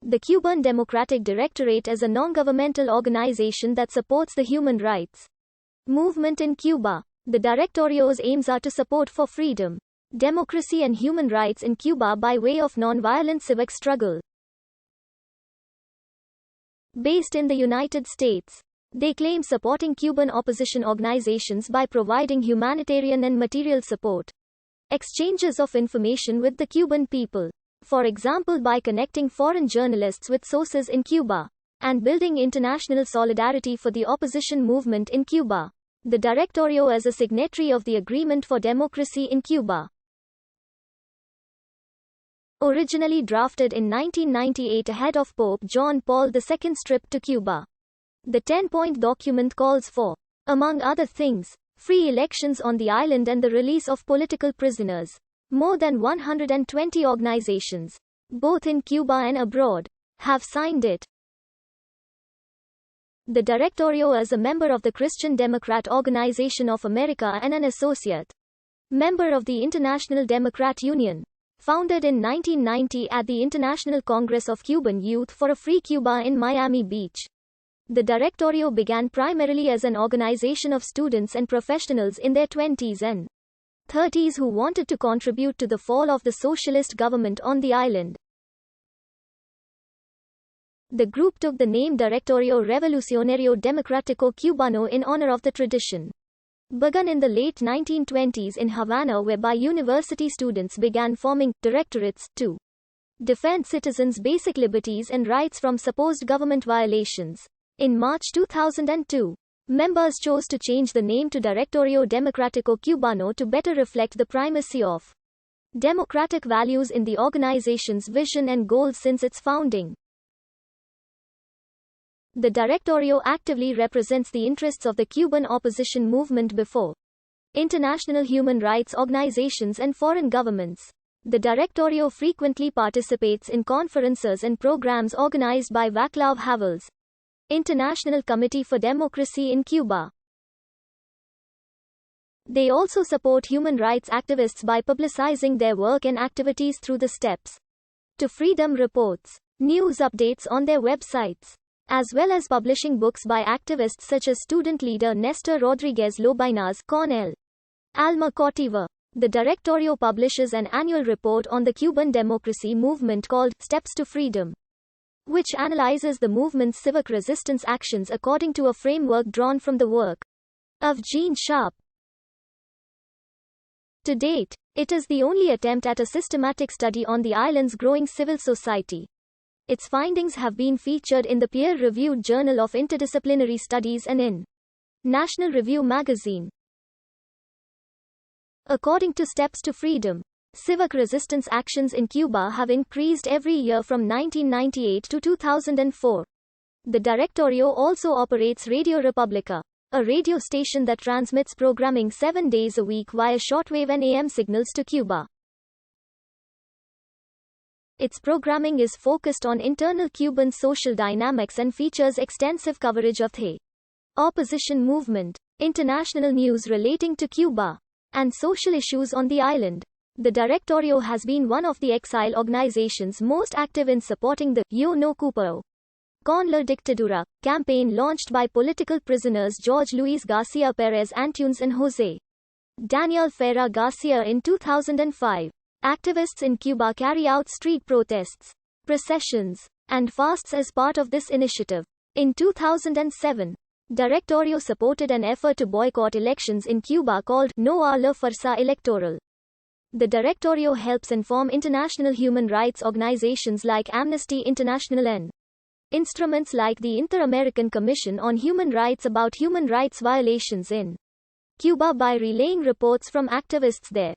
The Cuban Democratic Directorate is a non-governmental organization that supports the human rights movement in Cuba. The Directorio's aims are to support for freedom, democracy and human rights in Cuba by way of non-violent civic struggle. Based in the United States, they claim supporting Cuban opposition organizations by providing humanitarian and material support, exchanges of information with the Cuban people, for example by connecting foreign journalists with sources in Cuba, and building international solidarity for the opposition movement in Cuba. The Directorio is a signatory of the Agreement for Democracy in Cuba. Originally drafted in 1998 ahead of Pope John Paul II's trip to Cuba, the 10-point document calls for, among other things, free elections on the island and the release of political prisoners. More than 120 organizations, both in Cuba and abroad, have signed it. The Directorio is a member of the Christian Democrat Organization of America and an associate member of the International Democrat Union. Founded in 1990 at the International Congress of Cuban Youth for a Free Cuba in Miami Beach, the Directorio began primarily as an organization of students and professionals in their 20s and 30s who wanted to contribute to the fall of the socialist government on the island. The group took the name Directorio Revolucionario Democrático Cubano in honor of the tradition begun in the late 1920s in Havana, whereby university students began forming directorates to defend citizens' basic liberties and rights from supposed government violations. In March 2002, members chose to change the name to Directorio Democrático Cubano to better reflect the primacy of democratic values in the organization's vision and goals since its founding. The Directorio actively represents the interests of the Cuban opposition movement before international human rights organizations and foreign governments. The Directorio frequently participates in conferences and programs organized by Václav Havel's International Committee for Democracy in Cuba. They also support human rights activists by publicizing their work and activities through the Steps to Freedom reports, news updates on their websites, as well as publishing books by activists such as student leader Nestor Rodriguez Lobinas, con el alma cautiva. The Directorio publishes an annual report on the Cuban democracy movement called Steps to Freedom, which analyzes the movement's civic resistance actions according to a framework drawn from the work of Gene Sharp. To date, it is the only attempt at a systematic study on the island's growing civil society. Its findings have been featured in the peer-reviewed Journal of Interdisciplinary Studies and in National Review magazine. According to Steps to Freedom, civic resistance actions in Cuba have increased every year from 1998 to 2004. The Directorio also operates Radio Republica, a radio station that transmits programming 7 days a week via shortwave and AM signals to Cuba. Its programming is focused on internal Cuban social dynamics and features extensive coverage of the opposition movement, international news relating to Cuba, and social issues on the island. The Directorio has been one of the exile organizations most active in supporting the Yo no cupo con la dictadura campaign launched by political prisoners George Luis Garcia Perez Antunes and Jose Daniel Ferra Garcia in 2005. Activists in Cuba carry out street protests, processions, and fasts as part of this initiative. In 2007, Directorio supported an effort to boycott elections in Cuba called No a la Fuerza Electoral. The Directorio helps inform international human rights organizations like Amnesty International and instruments like the Inter-American Commission on Human Rights about human rights violations in Cuba by relaying reports from activists there.